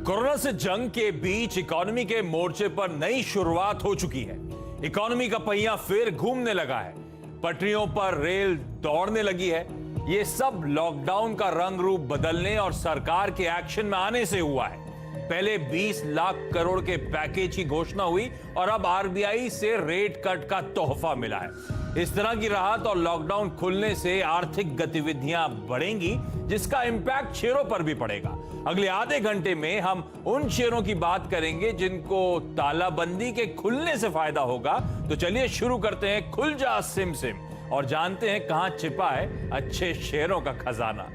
Corona से जंग के बीच इकोनॉमी के मोर्चे पर नई शुरुआत हो चुकी है। इकोनॉमी का पहिया फिर घूमने लगा है, पटरियों पर रेल दौड़ने लगी है। ये सब लॉकडाउन का रंग रूप बदलने और सरकार के एक्शन में आने से हुआ है। पहले 20 लाख करोड़ के पैकेज की घोषणा हुई और अब आरबीआई से रेट कट का तोहफा मिला है। इस तरह की राहत और लॉकडाउन खुलने से आर्थिक गतिविधियां बढ़ेंगी, जिसका इंपैक्ट शेयरों पर भी पड़ेगा। अगले आधे घंटे में हम उन शेयरों की बात करेंगे जिनको तालाबंदी के खुलने से फायदा होगा। तो चलिए शुरू करते हैं खुल जा सिम सिम और जानते हैं कहां छिपा है अच्छे शेयरों का खजाना।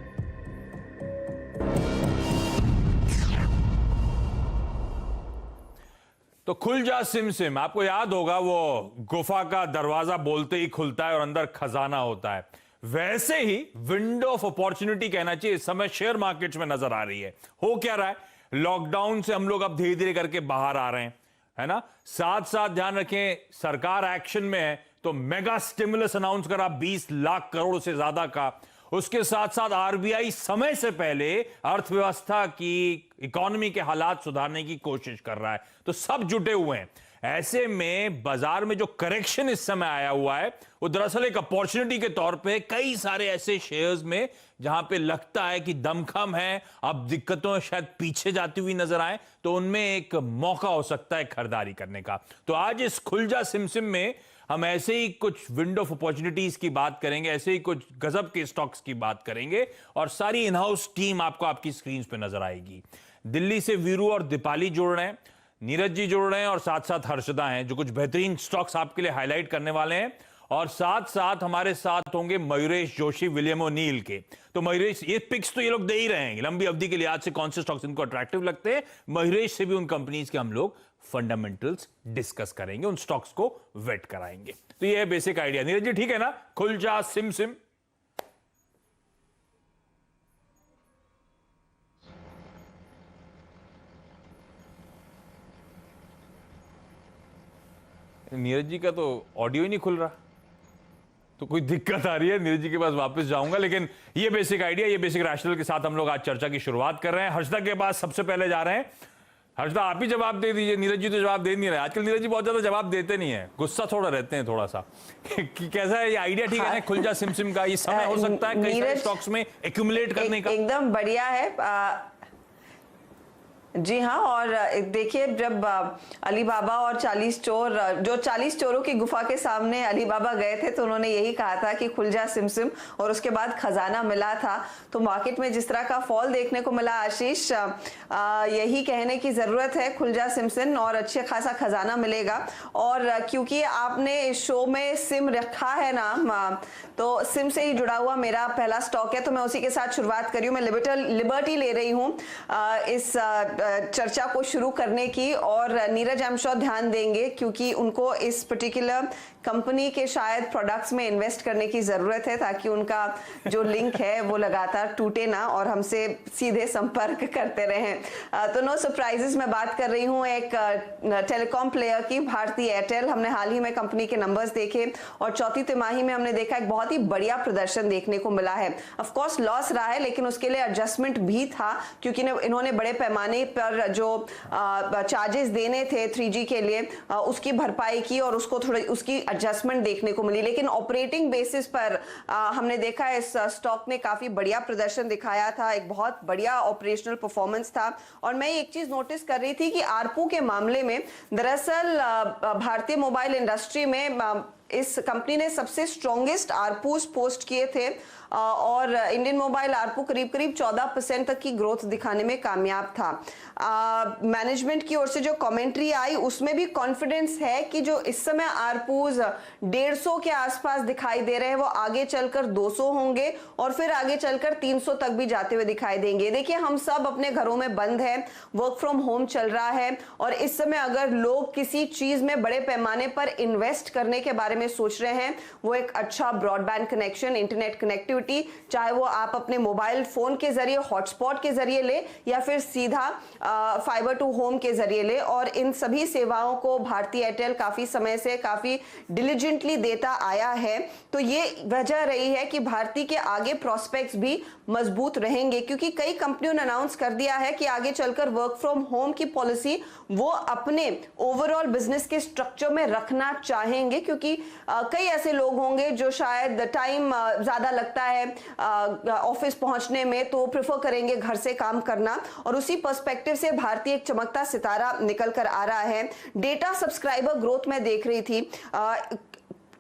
तो खुल जा सिम सिम, आपको याद होगा वो गुफा का दरवाजा बोलते ही खुलता है और अंदर खजाना होता है। वैसे ही विंडो ऑफ अपॉर्चुनिटी कहना चाहिए इस समय शेयर मार्केट्स में नजर आ रही है। हो क्या रहा है, लॉकडाउन से हम लोग अब धीरे धीरे करके बाहर आ रहे हैं, है ना। साथ साथ ध्यान रखें, सरकार एक्शन में है तो मेगा स्टिमुलस अनाउंस करा 20 लाख करोड़ से ज्यादा का। उसके साथ साथ आरबीआई समय से पहले अर्थव्यवस्था की, इकोनॉमी के हालात सुधारने की कोशिश कर रहा है। तो सब जुटे हुए हैं। ऐसे में बाजार में जो करेक्शन इस समय आया हुआ है वो दरअसल एक अपॉर्चुनिटी के तौर पे कई सारे ऐसे शेयर्स में जहां पे लगता है कि दमखम है, अब दिक्कतों शायद पीछे जाती हुई नजर आए, तो उनमें एक मौका हो सकता है खरीदारी करने का। तो आज इस खुलजा सिमसिम में हम ऐसे ही कुछ विंडो ऑफ अपॉर्चुनिटीज की बात करेंगे, ऐसे ही कुछ गजब के स्टॉक्स की बात करेंगे और सारी इन हाउस टीम आपको आपकी स्क्रीन पे नजर आएगी। दिल्ली से वीरू और दीपाली जुड़ रहे हैं, नीरज जी जुड़ रहे हैं और साथ साथ हर्षदा हैं जो कुछ बेहतरीन स्टॉक्स आपके लिए हाईलाइट करने वाले हैं। और साथ साथ हमारे साथ होंगे मयूरेश जोशी, विलियम ओनील के। तो मयूरेश, ये पिक्स तो ये लोग दे ही रहे हैं लंबी अवधि के लिए, आज से कौन से स्टॉक्स इनको अट्रैक्टिव लगते हैं। मयूरेश से भी उन कंपनीज के हम लोग फंडामेंटल्स डिस्कस करेंगे, उन स्टॉक्स को वेट कराएंगे। तो ये है बेसिक आइडिया। नीरज जी ठीक है ना, खुल जा सिम सिम। नीरज जी का तो ऑडियो ही नहीं खुल रहा, तो कोई दिक्कत आ रही है। नीरज जी के पास वापस जाऊंगा, लेकिन ये बेसिक आइडिया, ये बेसिक रैशनल के साथ हम लोग आज चर्चा की शुरुआत कर रहे हैं। हर्षदा के पास सबसे पहले जा रहे हैं। हर्षदा, आप ही जवाब दे दीजिए, नीरज जी तो जवाब दे नहीं रहे। आजकल नीरज जी बहुत ज्यादा जवाब देते नहीं है, गुस्सा थोड़ा रहते हैं थोड़ा सा। कि कैसा है ये आइडिया, ठीक है ना, खुल जा सिम सिम का ये समय हो सकता है कई सारे स्टॉक्स में एक्यूमुलेट करने का। एकदम बढ़िया है। जी हाँ, और देखिए जब अली बाबा और 40 चोर, जो 40 चोरों की गुफा के सामने अली बाबा गए थे तो उन्होंने यही कहा था कि खुल जा सिम सिम, और उसके बाद खजाना मिला था। तो मार्केट में जिस तरह का फॉल देखने को मिला आशीष, यही कहने की जरूरत है, खुल जा सिम सिम और अच्छे खासा खजाना मिलेगा। और क्योंकि आपने इस शो में सिम रखा है ना, तो सिम से ही जुड़ा हुआ मेरा पहला स्टॉक है, तो मैं उसी के साथ शुरुआत करी हूँ। मैं लिबर्टी ले रही हूँ इस चर्चा को शुरू करने की, और नीरज आई एम श्योर ध्यान देंगे क्योंकि उनको इस पर्टिकुलर कंपनी के शायद प्रोडक्ट्स में इन्वेस्ट करने की जरूरत है ताकि उनका जो लिंक है वो लगातार टूटे ना और हमसे सीधे संपर्क करते रहें। तो नो सरप्राइजेस, मैं बात कर रही हूँ एक टेलीकॉम प्लेयर की, भारती एयरटेल। हमने हाल ही में कंपनी के नंबर्स देखे और चौथी तिमाही में हमने देखा एक बहुत ही बढ़िया प्रदर्शन देखने को मिला है। ऑफ कोर्स लॉस रहा है, लेकिन उसके लिए एडजस्टमेंट भी था क्योंकि इन्होंने बड़े पैमाने पर जो चार्जेस देने थे 3G के लिए उसकी भरपाई की और उसको थोड़ी उसकी एडजस्टमेंट देखने को मिली। लेकिन ऑपरेटिंग बेसिस पर हमने देखा इस स्टॉक ने काफी बढ़िया प्रदर्शन दिखाया था, एक बहुत बढ़िया ऑपरेशनल परफॉर्मेंस था। और मैं एक चीज नोटिस कर रही थी कि आरपू के मामले में दरअसल भारतीय मोबाइल इंडस्ट्री में इस कंपनी ने सबसे स्ट्रॉन्गेस्ट आरपूस पोस्ट किए थे और इंडियन मोबाइल आरपू करीब करीब 14% तक की ग्रोथ दिखाने में कामयाब था। मैनेजमेंट की ओर से जो कमेंट्री आई उसमें भी कॉन्फिडेंस है कि जो इस समय आरपूस 150 के आसपास दिखाई दे रहे हैं वो आगे चलकर 200 होंगे और फिर आगे चलकर 300 तक भी जाते हुए दिखाई देंगे। देखिए, हम सब अपने घरों में बंद हैं, वर्क फ्रॉम होम चल रहा है और इस समय अगर लोग किसी चीज में बड़े पैमाने पर इन्वेस्ट करने के बारे में सोच रहे हैं, वो एक अच्छा broadband connection, internet connectivity connectivity, चाहे वो आप अपने मोबाइल फोन के जरिए हॉटस्पॉट के जरिए ले या फिर सीधा फाइबर टू होम के जरिए ले, और इन सभी सेवाओं को भारती एयरटेल काफी समय से काफी डिलीजेंटली देता आया है। तो ये वजह रही है कि भारती के आगे प्रोस्पेक्ट्स भी मजबूत रहेंगे, क्योंकि कई कंपनियों ने अनाउंस कर दिया है कि आगे चलकर वर्क फ्रॉम होम की पॉलिसी वो अपने ओवरऑल बिजनेस के स्ट्रक्चर में रखना चाहेंगे, क्योंकि कई ऐसे लोग होंगे जो शायद टाइम ज्यादा लगता है ऑफिस पहुंचने में, तो प्रेफर करेंगे घर से काम करना, और उसी पर्सपेक्टिव से भारतीय एक चमकता सितारा निकल कर आ रहा है। डेटा सब्सक्राइबर ग्रोथ में देख रही थी,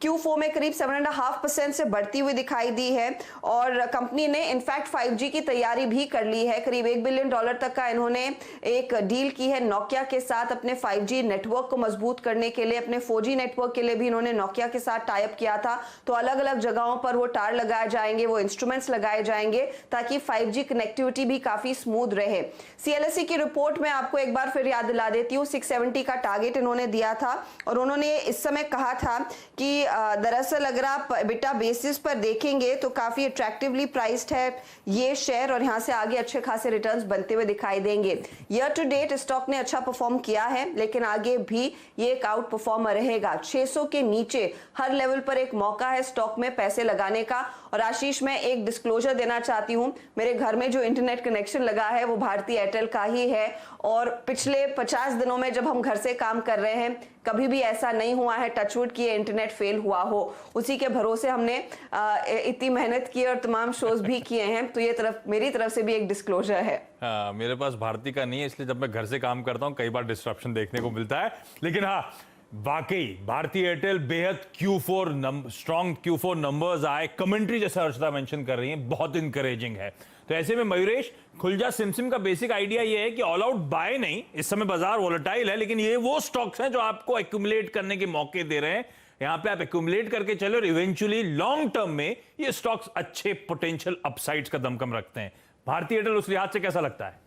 Q4 में करीब 7.5% से बढ़ती हुई दिखाई दी है, और कंपनी ने इनफैक्ट 5G की तैयारी भी कर ली है। करीब $1 बिलियन तक का इन्होंने एक डील की है नोकिया के साथ अपने 5G नेटवर्क को मजबूत करने के लिए। अपने 4G नेटवर्क के लिए भी इन्होंने नोकिया के साथ टाई अप किया था, तो अलग अलग जगहों पर वो टार लगाए जाएंगे, वो इंस्ट्रूमेंट्स लगाए जाएंगे ताकि 5G कनेक्टिविटी भी काफी स्मूथ रहे। CLSE की रिपोर्ट में आपको एक बार फिर याद दिला देती हूँ, 670 का टारगेट इन्होंने दिया था, और उन्होंने इस समय कहा था कि दरअसल अगर आप EBITDA बेसिस पर देखेंगे तो काफी अट्रैक्टिवली प्राइस्ड है ये शेयर, और यहां से आगे अच्छे खासे रिटर्न्स बनते हुए दिखाई देंगे। ईयर टू डेट स्टॉक ने अच्छा परफॉर्म किया है, लेकिन आगे भी ये एक आउट परफॉर्मर रहेगा। 600 के नीचे हर लेवल पर एक मौका है स्टॉक में पैसे लगाने का। और आशीष, मैं एक डिस्क्लोजर देना चाहती हूँ, मेरे घर में जो इंटरनेट कनेक्शन लगा है वो भारती एयरटेल का ही है, और पिछले 50 दिनों में जब हम घर से काम कर रहे हैं कभी भी ऐसा नहीं हुआ है टचवुड कि इंटरनेट फेल हुआ हो। उसी के भरोसे हमने इतनी मेहनत की और तमाम शोज भी किए हैं, तो ये मेरी तरफ से भी एक डिस्क्लोजर है। मेरे पास भारती का नहीं है, इसलिए जब मैं घर से काम करता हूं कई बार डिस्ट्रप्शन देखने को मिलता है। लेकिन हाँ, वाकई भारती एयरटेल बेहद स्ट्रॉन्ग Q4 नंबर्स आए, कमेंट्री जैसा अर्चना मेंशन कर रही है बहुत इंकरेजिंग है। तो ऐसे में मयूरेश, खुलजा सिमसिम का बेसिक आइडिया ये है कि ऑल आउट बाय नहीं, इस समय बाजार वोलेटाइल है, लेकिन ये वो स्टॉक्स हैं जो आपको एक्यूमुलेट करने के मौके दे रहे हैं। यहां पे आप एक्यूमुलेट करके चले और इवेंचुअली लॉन्ग टर्म में ये स्टॉक्स अच्छे पोटेंशियल अपसाइड्स का दमकम रखते हैं। भारती एयरटेल उस लिहाज से कैसा लगता है?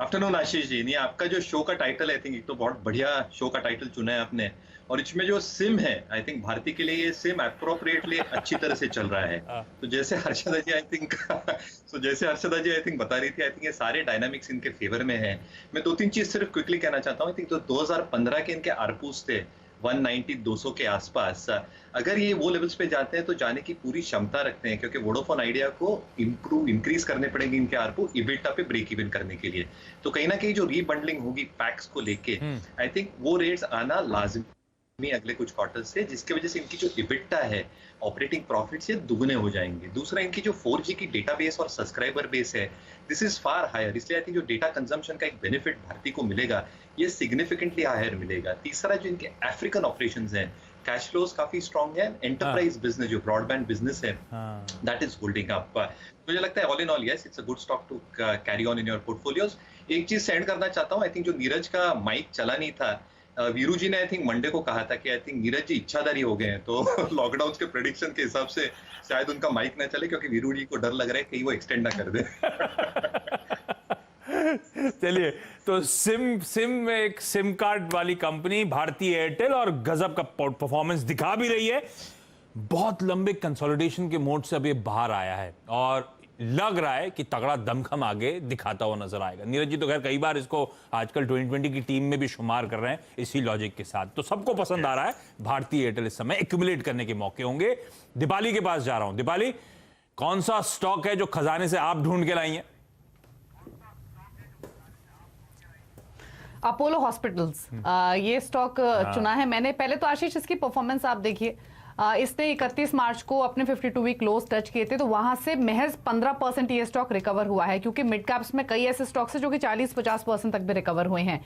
आफ्टरनून आशीष जी। नहीं, आपका जो शो का टाइटल है, आई थिंक एक तो बहुत बढ़िया शो का टाइटल चुना है आपने, और इसमें जो सिम है, आई थिंक भारती के लिए ये सिम अप्रोप्रिएटली अच्छी तरह से चल रहा है। तो जैसे हर्षदा जी आई थिंक बता रही थी, आई थिंक ये सारे डायनामिक्स इनके फेवर में है। मैं 2-3 चीज सिर्फ क्विकली कहना चाहता हूँ। आई थिंक तो 2015 के इनके आरपूस थे 190-200 के आसपास। अगर ये वो लेवल्स पे जाते हैं तो जाने की पूरी क्षमता रखते हैं, क्योंकि वोडाफोन आइडिया को इंक्रीज करने पड़ेंगे इनके आरपू इबिटा पे ब्रेक इवन करने के लिए। तो कहीं ना कहीं जो रीबंडलिंग होगी पैक्स को लेके, आई थिंक वो रेट्स आना लाजमी अगले कुछ क्वार्टर से, जिसकी वजह से इनकी जो इबिटा है, ऑपरेटिंग प्रॉफिट से दुगने हो जाएंगे। दूसरा, इनकी जो 4G की डेटाबेस और सब्सक्राइबर बेस है, दिस इज फार हायर, इसलिए आई थिंक जो डेटा कंजम्पशन का एक बेनिफिट भारती को मिलेगा ये सिग्निफिकेंटली हायर मिलेगा। तीसरा, जो इनके अफ्रीकन ऑपरेशंस हैं, कैश फ्लोज काफी स्ट्रांग है। एंटरप्राइज बिजनेस जो ब्रॉडबैंड बिजनेस है, दैट इज होल्डिंग अप। मुझे लगता है all in all yes, it's a good stock to carry on in your portfolios. एक चीज सेंड करना चाहता हूँ, आई थिंक जो नीरज का माइक चला नहीं था, वीरू जी ने आई थिंक मंडे को कहा था कि आई थिंक नीरज जी इच्छाधारी हो गए हैं, तो लॉकडाउन के प्रेडिक्शन के हिसाब से शायद उनका माइक ना चले, क्योंकि वीरू जी को डर लग रहा है कहीं वो एक्सटेंड ना कर दे। चलिए, तो सिम में एक सिम कार्ड वाली कंपनी भारती एयरटेल, और गजब का परफॉर्मेंस दिखा भी रही है। बहुत लंबे कंसोलिडेशन के मोड से अब ये बाहर आया है और लग रहा है कि तगड़ा दमखम आगे दिखाता हुआ नजर आएगा। नीरज जी तो खैर कई बार इसको आजकल 2020 की टीम में भी शुमार कर रहे हैं इसी लॉजिक के साथ, तो सबको पसंद आ रहा है। भारतीय एयरटेल इस समय एक्यूमुलेट करने के मौके होंगे। दीपाली के पास जा रहा हूं। दीपाली, कौन सा स्टॉक है जो खजाने से आप ढूंढ के लाई हैं? अपोलो हॉस्पिटल्स, ये स्टॉक चुना है मैंने। पहले तो आशीष इसकी परफॉर्मेंस आप देखिए, इसने 31 मार्च को अपने 52 वीक क्लोज टच किए थे, तो वहां से महज 15% ये स्टॉक रिकवर हुआ है, क्योंकि मिड कैप्स में कई ऐसे स्टॉक्स हैं जो कि 40-50% तक भी रिकवर हुए हैं।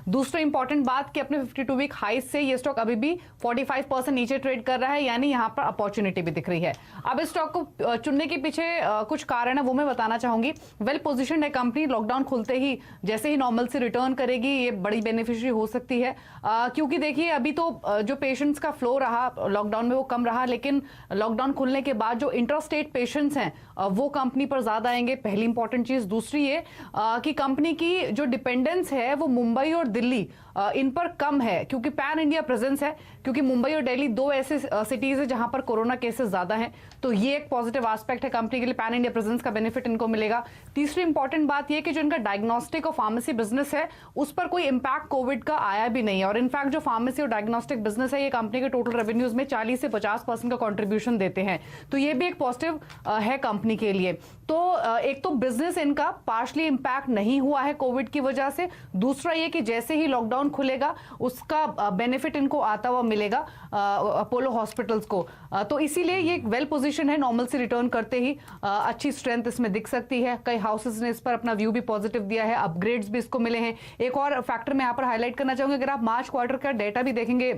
दूसरी इंपॉर्टेंट बात कि अपने 52 वीक हाई से ये स्टॉक अभी भी 45% नीचे ट्रेड कर रहा है, यानी यहां पर अपॉर्चुनिटी भी दिख रही है। अब इस स्टॉक को चुनने के पीछे कुछ कारण है, वो मैं बताना चाहूंगी। वेल पोजिशन्ड है कंपनी, लॉकडाउन खुलते ही जैसे ही नॉर्मल से रिटर्न करेगी, ये बड़ी बेनिफिशियरी हो सकती है, क्योंकि देखिए अभी तो जो पेशेंट्स का फ्लो रहा लॉकडाउन में वो कम रहा, लेकिन लॉकडाउन खुलने के बाद जो इंटरस्टेट पेशेंट्स हैं वो कंपनी पर ज्यादा आएंगे, पहली इंपॉर्टेंट चीज। दूसरी ये कि कंपनी की जो डिपेंडेंस है वो मुंबई और दिल्ली इन पर कम है, क्योंकि पैन इंडिया प्रेजेंस है, क्योंकि मुंबई और दिल्ली दो ऐसे सिटीज है जहां पर कोरोना केसेस ज्यादा हैं। तो ये एक पॉजिटिव एस्पेक्ट है कंपनी के लिए, पैन इंडिया प्रेजेंस का बेनिफिट इनको मिलेगा। तीसरी इंपॉर्टेंट बात यह कि जो इनका डायग्नोस्टिक और फार्मेसी बिजनेस है उस पर कोई इंपैक्ट कोविड का आया भी नहीं है, और इनफैक्ट जो फार्मेसी और डायग्नोस्टिक बिजनेस है ये कंपनी के टोटल रेवेन्यूज में 40 से 50% का कंट्रीब्यूशन देते हैं। तो ये भी एक पॉजिटिव है कंपनी के लिए। तो एक तो बिजनेस इनका पार्शली इंपैक्ट नहीं हुआ है कोविड की वजह से, दूसरा ये कि जैसे ही लॉकडाउन खुलेगा उसका बेनिफिट इनको आता हुआ मिलेगा अपोलो हॉस्पिटल्स को। तो इसीलिए ये एक वेल पोजीशन है, नॉर्मल से रिटर्न करते ही अच्छी स्ट्रेंथ इसमें दिख सकती है। कई हाउसेस ने इस पर अपना व्यू भी पॉजिटिव दिया है, अपग्रेड्स भी इसको मिले हैं। एक और फैक्टर मैं यहाँ पर हाईलाइट करना चाहूंगी, अगर आप मार्च क्वार्टर का डेटा भी देखेंगे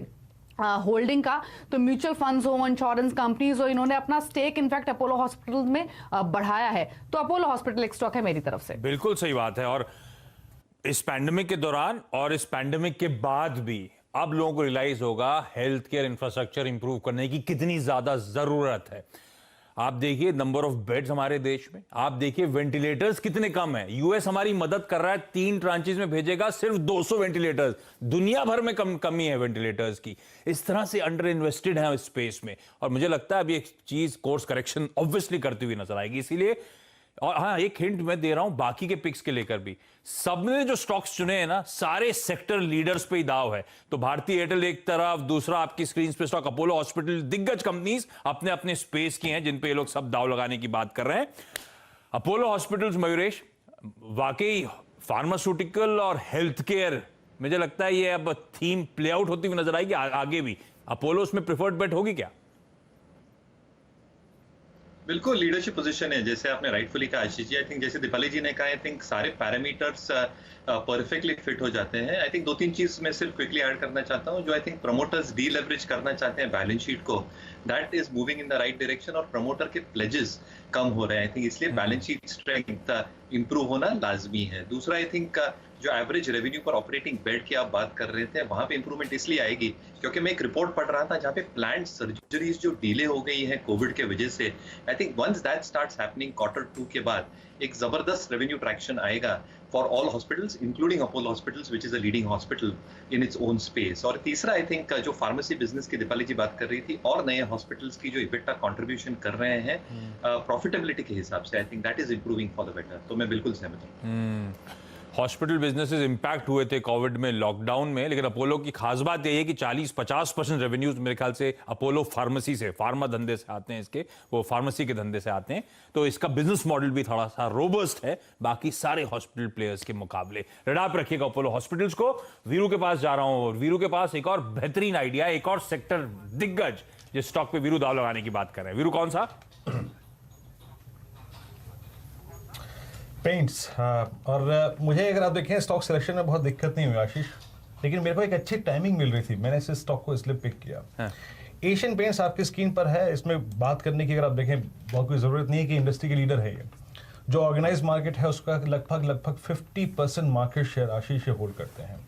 होल्डिंग का, तो म्यूचुअल फंड्स हो, इंश्योरेंस कंपनीज हो, इन्होंने अपना स्टेक इनफैक्ट अपोलो हॉस्पिटल में बढ़ाया है। तो अपोलो हॉस्पिटल एक स्टॉक है मेरी तरफ से। बिल्कुल सही बात है। और इस पैंडेमिक के दौरान और इस पैंडेमिक के बाद भी अब लोगों को रियलाइज होगा हेल्थ केयर इंफ्रास्ट्रक्चर इंप्रूव करने की कितनी ज्यादा जरूरत है। आप देखिए नंबर ऑफ बेड्स हमारे देश में, आप देखिए वेंटिलेटर्स कितने कम है। यूएस हमारी मदद कर रहा है, 3 ट्रांचेस में भेजेगा सिर्फ 200 वेंटिलेटर्स, दुनिया भर में कमी है वेंटिलेटर्स की। इस तरह से अंडर इन्वेस्टेड है इस स्पेस में, और मुझे लगता है अभी एक चीज कोर्स करेक्शन ऑब्वियसली करती हुई नजर आएगी। इसीलिए, और हाँ, एक हिंट मैं दे रहा हूं बाकी के पिक्स के लेकर भी, सबने जो स्टॉक्स चुने हैं ना सारे सेक्टर लीडर्स पे ही दाव है। तो भारतीय एयरटेल एक तरफ, दूसरा आपकी स्क्रीन पे स्टॉक अपोलो हॉस्पिटल, दिग्गज कंपनीज अपने अपने स्पेस की हैं जिन पे ये लोग सब दाव लगाने की बात कर रहे हैं। अपोलो हॉस्पिटल्स, मयूरेश, वाकई फार्मास्यूटिकल और हेल्थ केयर, मुझे लगता है ये अब थीम प्ले आउट होती हुई नजर आएगी आगे भी। अपोलो उसमें प्रिफर्ड बेट होगी क्या? बिल्कुल लीडरशिप पोजीशन है, जैसे आपने राइटफुली कहा आशीष जी। आई थिंक जैसे दीपाली जी ने कहा, आई थिंक सारे पैरामीटर्स परफेक्टली फिट हो जाते हैं। आई थिंक 2-3 चीज मैं सिर्फ क्विकली ऐड करना चाहता हूं, जो आई थिंक प्रमोटर्स डीलेवरेज करना चाहते हैं बैलेंस शीट को, that is moving in the right direction, और प्रमोटर के प्लेजेस कम हो रहे हैं। आई थिंक इसलिए बैलेंस शीट स्ट्रेंथ इंप्रूव होना लाजमी है। दूसरा, आई थिंक जो एवरेज रेवेन्यू पर ऑपरेटिंग बेड की आप बात कर रहे थे, वहां पे इंप्रूवमेंट इसलिए आएगी क्योंकि मैं एक रिपोर्ट पढ़ रहा था जहां पे प्लान्ड सर्जरीज जो डिले हो गई है कोविड के वजह से, I think once that starts happening Q2 के बाद एक जबरदस्त रेवेन्यू ट्रैक्शन आएगा for all hospitals including Apollo hospitals which is a leading hospital in its own space. और तीसरा, आई थिंक जो फार्मेसी बिजनेस की दीपाली जी बात कर रही थी, और नए हॉस्पिटल्स की जो इबिटा कंट्रीब्यूशन कर रहे हैं प्रॉफिटेबिलिटी के हिसाब से, I think that is improving for the better. तो मैं बिल्कुल सहमत हूं। हॉस्पिटल बिजनेसेस इंपैक्ट हुए थे कोविड में, लॉकडाउन में, लेकिन अपोलो की खास बात यही है कि 40-50% रेवेन्यूज मेरे ख्याल से अपोलो फार्मेसी से, फार्मा धंधे से आते हैं, इसके वो फार्मेसी के धंधे से आते हैं। तो इसका बिजनेस मॉडल भी थोड़ा सा रोबस्ट है बाकी सारे हॉस्पिटल प्लेयर्स के मुकाबले। रडार पर रखिएगा अपोलो हॉस्पिटल्स को। वीरू के पास जा रहा हूं, और वीरू के पास एक और बेहतरीन आइडिया, एक और सेक्टर दिग्गज जिस स्टॉक पे वीरू दाव लगाने की बात कर रहे हैं। वीरू, कौन सा? पेंट्स। और मुझे अगर आप देखें स्टॉक सिलेक्शन में बहुत दिक्कत नहीं हुई आशीष, लेकिन मेरे को एक अच्छी टाइमिंग मिल रही थी, मैंने इस स्टॉक को इसलिए पिक किया। एशियन पेंट्स आपकी स्क्रीन पर है, इसमें बात करने की अगर आप देखें बहुत कोई ज़रूरत नहीं है कि इंडस्ट्री के लीडर है ये। जो ऑर्गेनाइज मार्केट है उसका लगभग 50% मार्केट शेयर आशीष होल्ड करते हैं।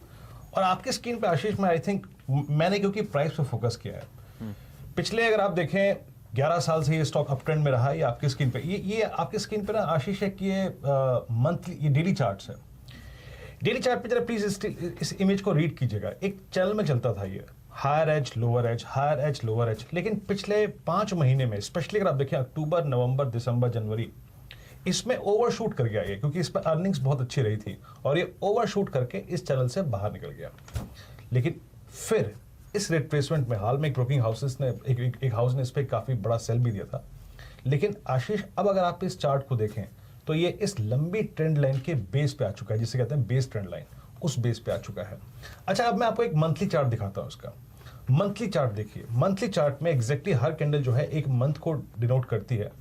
और आपकी स्क्रीन पर आशीष में आई थिंक मैंने क्योंकि प्राइस पर फोकस किया है, पिछले अगर आप देखें 11 साल से ये स्टॉक अप ट्रेंड में रहा है। ये आपकी स्क्रीन पे, ये आपकी स्क्रीन पे ना आशीष है कि ये मंथली, ये डेली चार्ट्स है। डेली चार्ट पे जरा प्लीज इस इमेज को रीड कीजिएगा। एक चैनल में चलता था ये, higher age lower age, higher age lower age, लेकिन पिछले 5 महीने में स्पेशली अगर आप देखें अक्टूबर, नवंबर, दिसंबर, जनवरी, इसमें ओवरशूट कर गया ये, क्योंकि इस पर अर्निंग्स बहुत अच्छी रही थी और ये ओवरशूट करके इस चैनल से बाहर निकल गया। लेकिन फिर इस रिट्रेसमेंट में हाल में एक ब्रोकिंग हाउसेस ने एक हाउस ने इस पर काफ़ी बड़ा सेल भी दिया था। लेकिन आशीष, अब अगर आप इस चार्ट को देखें तो ये इस लंबी ट्रेंड लाइन के बेस पे आ चुका है, जिसे कहते हैं बेस ट्रेंड लाइन, उस बेस पे आ चुका है। अच्छा, अब मैं आपको एक मंथली चार्ट दिखाता हूँ उसका। मंथली चार्ट देखिए, मंथली चार्ट में एग्जैक्टली हर कैंडल जो है एक मंथ को डिनोट करती है।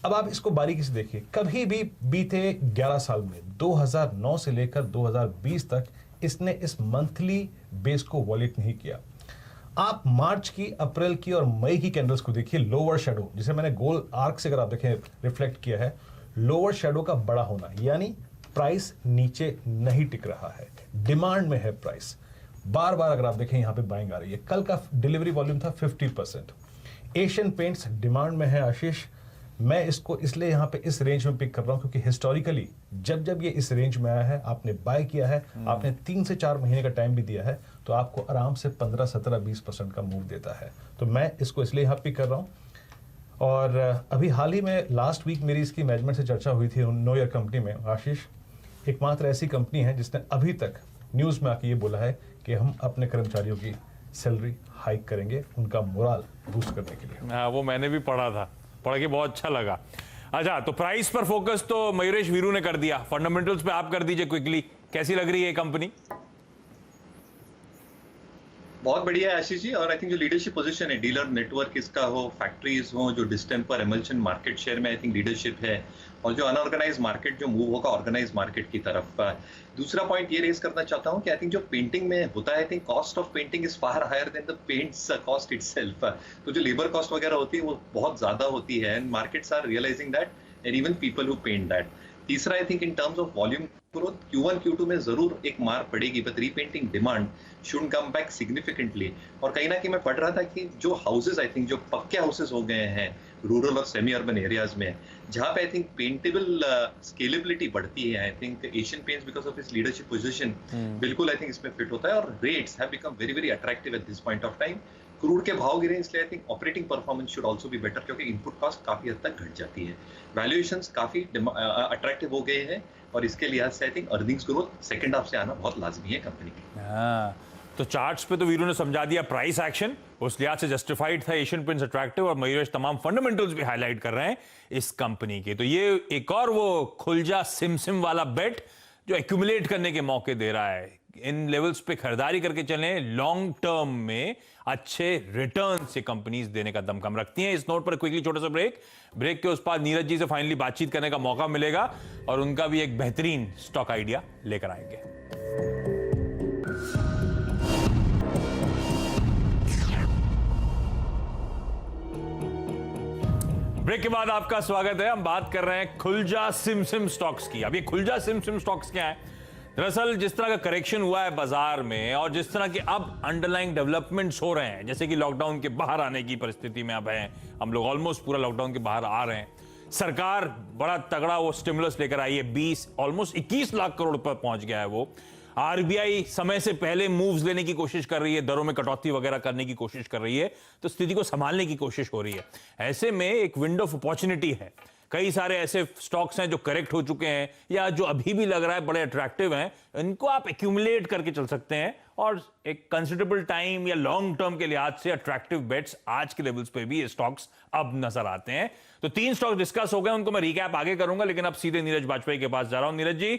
अब आप इसको बारीकी से देखिए, कभी भी बीते 11 साल में 2009 से लेकर 2020 तक इसने इस मंथली बेस को वॉलेट नहीं किया। आप मार्च की, अप्रैल की और मई की कैंडल्स को देखिए, लोअर शेडो, जिसे मैंने गोल आर्क से अगर आप देखें रिफ्लेक्ट किया है, लोअर शेडो का बड़ा होना, यानी प्राइस नीचे नहीं टिक रहा है, डिमांड में है प्राइस। बार बार अगर आप देखें यहाँ पे बाइंग आ रही है। कल का डिलीवरी वॉल्यूम था 50%। एशियन पेंट्स डिमांड में है आशीष। मैं इसको इसलिए यहाँ पे इस रेंज में पिक कर रहा हूँ क्योंकि हिस्टोरिकली जब जब ये इस रेंज में आया है, आपने बाय किया है, आपने 3 से 4 महीने का टाइम भी दिया है, तो आपको आराम से 15, 17, 20% का मूव देता है। तो मैं इसको इसलिए यहाँ पिक कर रहा हूँ। और अभी हाल ही में लास्ट वीक मेरी इसकी मैनेजमेंट से चर्चा हुई थी नो ईयर कंपनी में। आशीष, एकमात्र ऐसी कंपनी है जिसने अभी तक न्यूज़ में आके ये बोला है कि हम अपने कर्मचारियों की सैलरी हाइक करेंगे, उनका मोरल बूस्ट करने के लिए। हाँ, वो मैंने भी पढ़ा था, पढ़ के बहुत अच्छा लगा। अच्छा, तो प्राइस पर फोकस तो मयूरेश वीरू ने कर दिया, फंडामेंटल्स पे आप कर दीजिए क्विकली। कैसी लग रही है कंपनी? बहुत बढ़िया है आशीष जी। और आई थिंक जो लीडरशिप पोजीशन है, डीलर नेटवर्क इसका हो, फैक्ट्रीज हो, जो डिस्टेंपर एमल्शन मार्केट शेयर में आई थिंक लीडरशिप है, और जो अनऑर्गेनाइज मार्केट जो मूव होगा ऑर्गेनाइज मार्केट की तरफ। दूसरा पॉइंट ये रेज करना चाहता हूँ कि आई थिंक जो पेंटिंग में होता है, I think cost of painting is far higher than the paints cost itself. तो जो लेबर कॉस्ट वगैरह होती है वो बहुत ज्यादा होती है, and markets are realizing that, and even people who paint that. तीसरा, I think in terms of volume growth Q1 Q2 में जरूर एक मार पड़ेगी, but repainting demand should come back significantly. और कहीं ना कहीं मैं पढ़ रहा था कि जो हाउसेज आई थिंक जो पक्के हाउसेज हो गए हैं रूरल और सेमी अर्बन एरियाज में, जहां पे आई थिंक पेंटेबल स्केलेबिलिटी बढ़ती है, I think Asian paints because of its leadership position बिल्कुल आई थिंक इसमें फिट होता है। और rates have become very very attractive at this point of time. Crude के भाव गिरे इसलिए I think operating performance should also be better, क्योंकि इनपुट कॉस्ट काफी हद तक घट जाती है। वैल्यूएशंस काफी अट्रैक्टिव हो गए हैं, और इसके लिहाज से I think earnings growth second half से आना बहुत लाजमी है कंपनी की। हाँ, तो चार्ट्स पे तो वीरू ने समझा दिया प्राइस एक्शन, उस लिहाज से जस्टिफाइड था एशियन पेंट्स अट्रैक्टिव, और मयूरेश तमाम फंडामेंटल्स भी हाईलाइट कर रहे हैं इस कंपनी के। तो ये एक और वो खुल जा सिम वाला बेट जो एक्यूमुलेट करने के मौके दे रहा है। इन लेवल्स पे खरीदारी करके चलें, लॉन्ग टर्म में अच्छे रिटर्न से कंपनीज देने का दमखम रखती हैं। इस नोट पर क्विकली छोटा सा ब्रेक के उस पास नीरज जी से फाइनली बातचीत करने का मौका मिलेगा, और उनका भी एक बेहतरीन स्टॉक आइडिया लेकर आएंगे। ब्रेक के बाद आपका स्वागत है। हम बात कर रहे हैं खुलजा सिम स्टॉक्स की। अब ये खुलजा सिम स्टॉक्स क्या है? दरअसल जिस तरह का करेक्शन हुआ है बाजार में, और जिस तरह के अब अंडरलाइंग डेवलपमेंट्स हो रहे हैं, जैसे कि लॉकडाउन के बाहर आने की परिस्थिति में अब है, हम लोग ऑलमोस्ट पूरा लॉकडाउन के बाहर आ रहे हैं। सरकार बड़ा तगड़ा वो स्टिमुलस लेकर आई है, 20 ऑलमोस्ट 21 लाख करोड़ पर पहुंच गया है वो। आरबीआई समय से पहले मूव्स लेने की कोशिश कर रही है, दरों में कटौती वगैरह करने की कोशिश कर रही है, तो स्थिति को संभालने की कोशिश हो रही है। ऐसे में एक विंडो ऑफ अपॉर्चुनिटी है। कई सारे ऐसे स्टॉक्स हैं जो करेक्ट हो चुके हैं, या जो अभी भी लग रहा है बड़े अट्रैक्टिव हैं, इनको आप एक्यूमुलेट करके चल सकते हैं, और एक कंसिडरेबल टाइम या लॉन्ग टर्म के लिहाज से अट्रैक्टिव बेट्स आज के लेवल्स पे भी ये स्टॉक्स अब नजर आते हैं। तो 3 स्टॉक डिस्कस हो गए, उनको मैं रिकैप आगे करूंगा, लेकिन अब सीधे नीरज वाजपेयी के पास जा रहा हूं। नीरज जी,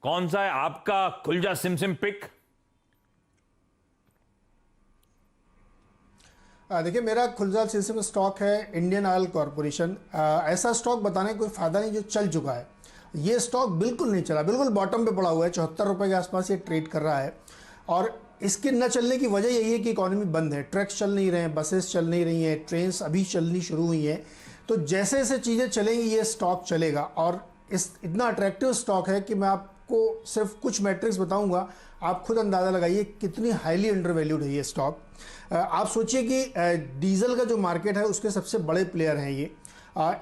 कौन सा है आपका खुलजा सिम पिक? देखिए, मेरा खुलजा सिलसिले में स्टॉक है इंडियन ऑयल कॉरपोरेशन। ऐसा स्टॉक बताने का कोई फायदा नहीं जो चल चुका है। ये स्टॉक बिल्कुल नहीं चला, बिल्कुल बॉटम पे पड़ा हुआ है, 74 रुपये के आसपास ये ट्रेड कर रहा है। और इसके न चलने की वजह यही है कि इकोनॉमी बंद है, ट्रक्स चल नहीं रहे हैं, बसेस चल नहीं रही हैं, ट्रेन्स अभी चलनी शुरू हुई हैं। तो जैसे जैसे चीज़ें चलेंगी ये स्टॉक चलेगा, और इस इतना अट्रैक्टिव स्टॉक है कि मैं आपको सिर्फ कुछ मैट्रिक्स बताऊंगा, आप खुद अंदाज़ा लगाइए कितनी हाईली अंडर वैल्यूड है ये स्टॉक। आप सोचिए कि डीजल का जो मार्केट है उसके सबसे बड़े प्लेयर हैं ये।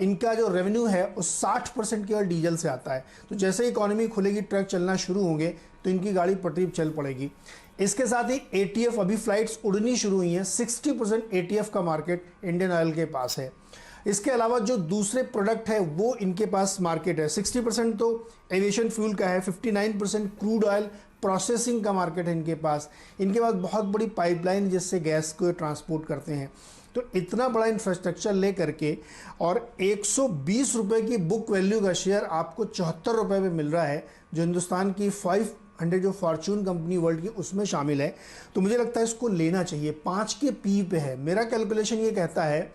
इनका जो रेवेन्यू है वो 60% केवल डीजल से आता है। तो जैसे इकोनॉमी खुलेगी, ट्रक चलना शुरू होंगे, तो इनकी गाड़ी पटरी पर चल पड़ेगी। इसके साथ ही एटीएफ, अभी फ्लाइट्स उड़नी शुरू हुई हैं, 60% एटीएफ का मार्केट इंडियन ऑयल के पास है। इसके अलावा जो दूसरे प्रोडक्ट है वो इनके पास मार्केट है, 60% तो एविएशन फ्यूल का है, 59% क्रूड ऑयल प्रोसेसिंग का मार्केट है इनके पास। इनके पास बहुत बड़ी पाइपलाइन जिससे गैस को ट्रांसपोर्ट करते हैं। तो इतना बड़ा इंफ्रास्ट्रक्चर ले करके, और 120 रुपये की बुक वैल्यू का शेयर आपको 74 रुपये में मिल रहा है, जो हिंदुस्तान की 500 जो फॉर्चून कंपनी वर्ल्ड की उसमें शामिल है। तो मुझे लगता है इसको लेना चाहिए। 5 के पी पे है। मेरा कैलकुलेशन ये कहता है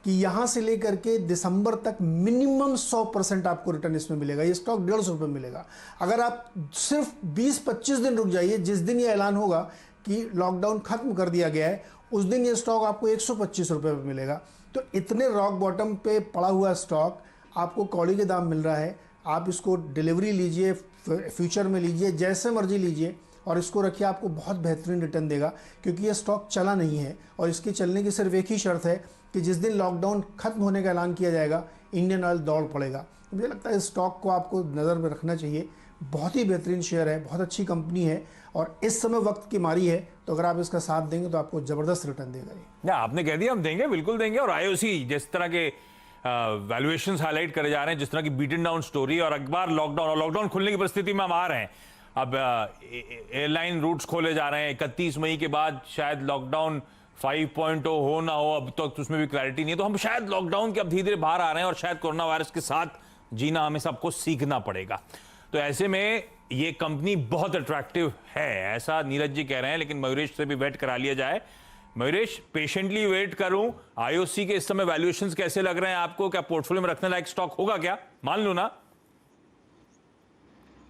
कि यहाँ से लेकर के दिसंबर तक मिनिमम 100% आपको रिटर्न इसमें मिलेगा। ये स्टॉक 150 रुपये मिलेगा। अगर आप सिर्फ 20-25 दिन रुक जाइए, जिस दिन ये ऐलान होगा कि लॉकडाउन खत्म कर दिया गया है, उस दिन ये स्टॉक आपको 125 रुपये में मिलेगा। तो इतने रॉक बॉटम पे पड़ा हुआ स्टॉक आपको कौड़ी के दाम मिल रहा है। आप इसको डिलीवरी लीजिए, फ्यूचर में लीजिए, जैसे मर्जी लीजिए, और इसको रखिए, आपको बहुत बेहतरीन रिटर्न देगा, क्योंकि ये स्टॉक चला नहीं है और इसके चलने की सिर्फ एक ही शर्त है कि जिस दिन लॉकडाउन खत्म होने का ऐलान किया जाएगा, इंडियन ऑयल दौड़ पड़ेगा। तो मुझे लगता है इस स्टॉक को आपको नज़र में रखना चाहिए। बहुत ही बेहतरीन शेयर है, बहुत अच्छी कंपनी है और इस समय वक्त की मारी है, तो अगर आप इसका साथ देंगे तो आपको जबरदस्त रिटर्न देगा ये। ना आपने कह दिया हम देंगे, बिल्कुल देंगे। और आईओसी जिस तरह के वैल्यूएशंस हाईलाइट करे जा रहे हैं, जिस तरह की बीटन डाउन स्टोरी, और अखबार लॉकडाउन और लॉकडाउन खुलने की परिस्थिति में हम आ रहे हैं। अब एयरलाइन रूट्स खोले जा रहे हैं, 31 मई के बाद शायद लॉकडाउन 5.0 हो ना हो, अब तक तो उसमें भी क्लैरिटी नहीं है। तो हम शायद लॉकडाउन के अब धीरे धीरे बाहर आ रहे हैं और शायद कोरोना वायरस के साथ जीना हमें सबको सीखना पड़ेगा। तो ऐसे में ये कंपनी बहुत अट्रैक्टिव है, ऐसा नीरज जी कह रहे हैं। लेकिन मयूरेश से भी वेट करा लिया जाए। मयूरेश, पेशेंटली वेट करूं, आईओसी के इस समय वैल्यूएशंस कैसे लग रहे हैं आपको? क्या पोर्टफोलियो में रखने लायक स्टॉक होगा क्या? मान लो ना।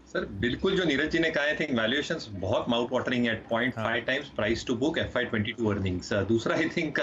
सर बिल्कुल जो नीरज जी ने कहा, आई थिंक वैल्यूएशंस बहुत माउथ वाटरिंग है, 0.5 times price to book FY22 earnings. दूसरा आई थिंक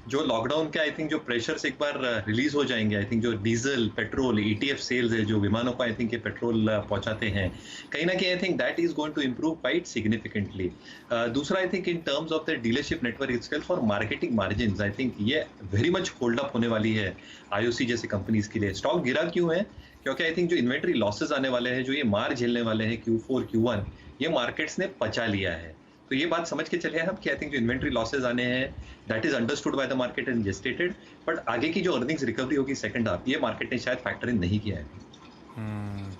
जो लॉकडाउन के आई थिंक जो प्रेशर्स एक बार रिलीज हो जाएंगे, आई थिंक जो डीजल पेट्रोल ETF सेल्स है, जो विमानों को आई थिंक ये पेट्रोल पहुंचाते हैं, कहीं ना कहीं I think that is going to improve quite significantly. दूसरा I think in terms of the dealership network itself और मार्केटिंग मार्जिन्स, आई थिंक ये वेरी मच होल्ड अप होने वाली है आईओसी जैसी कंपनीज के लिए। स्टॉक गिरा क्यों है? क्योंकि आई थिंक जो इन्वेंट्री लॉसेस आने वाले हैं, जो ये मार झेलने वाले हैं Q4 Q1, ये मार्केट्स ने पचा लिया है। तो ये बात समझ के चले हम कि आई थिंक जो इन्वेंट्री लॉसेस आने हैं, that is understood by the market and gestated, but आगे की जो अर्निंग्स रिकवरी होगी सेकंड हाफ, ये मार्केट ने शायद फैक्टर इन नहीं किया है।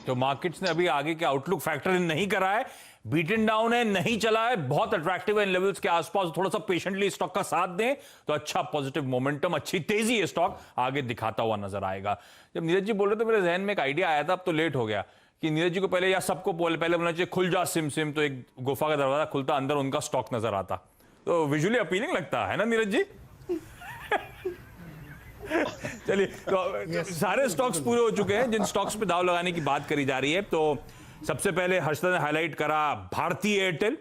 तो मार्केट्स ने अभी आगे के आउटलुक फैक्टर इन नहीं करा है, बीटन डाउन है, नहीं चला है, बहुत अट्रैक्टिव है इन लेवल्स के आसपास। थोड़ा सा पेशेंटली स्टॉक का साथ दें तो अच्छा पॉजिटिव मोमेंटम, अच्छी तेजी है, स्टॉक आगे दिखाता हुआ नजर आएगा। जब नीरज जी बोल रहे थे, मेरे जहन में एक आइडिया आया था, अब तो लेट हो गया, कि नीरज जी को पहले या सबको पहले बोलना चाहिए खुल जा सिम सिम, तो एक गुफा का दरवाजा खुलता, अंदर उनका स्टॉक नजर आता, तो विजुअली अपीलिंग लगता है ना नीरज जी? चलिए, तो सारे स्टॉक्स पूरे हो चुके हैं जिन स्टॉक्स पे दाव लगाने की बात करी जा रही है। तो सबसे पहले हर्षद ने हाईलाइट करा भारतीय एयरटेल,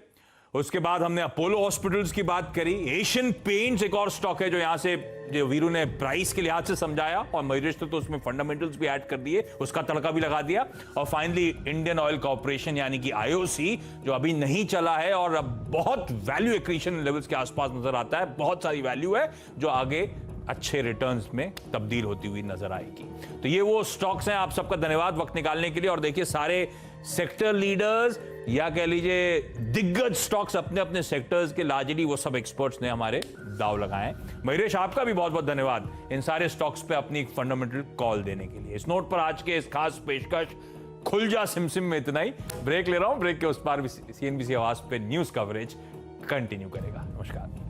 उसके बाद हमने अपोलो हॉस्पिटल्स की बात करी, एशियन पेंट्स एक और स्टॉक है जो यहां से जो वीरू ने प्राइस के लिहाज से समझाया, और मयूरेश तो उसमें फंडामेंटल्स भी ऐड कर दिए, उसका तड़का भी लगा दिया। और फाइनली इंडियन ऑयल कॉर्पोरेशन यानी कि आईओसी, जो अभी नहीं चला है और अब बहुत वैल्यू एक्रीशन लेवल्स के आसपास नजर आता है, बहुत सारी वैल्यू है जो आगे अच्छे रिटर्न्स में तब्दील होती हुई नजर आएगी। तो ये वो स्टॉक्स हैं। आप सबका धन्यवाद वक्त निकालने के लिए। और देखिए, सारे सेक्टर लीडर्स या कह लीजिए दिग्गज स्टॉक्स अपने अपने सेक्टर्स के, लार्जली वो सब एक्सपर्ट्स ने हमारे दाव लगाए। मयूरेश, आपका भी बहुत बहुत धन्यवाद इन सारे स्टॉक्स पे अपनी एक फंडामेंटल कॉल देने के लिए। इस नोट पर आज के इस खास पेशकश खुल जा सिमसिम में इतना ही। ब्रेक ले रहा हूं, ब्रेक के उस पार भी CNBC आवाज पे न्यूज कवरेज कंटिन्यू करेगा। नमस्कार।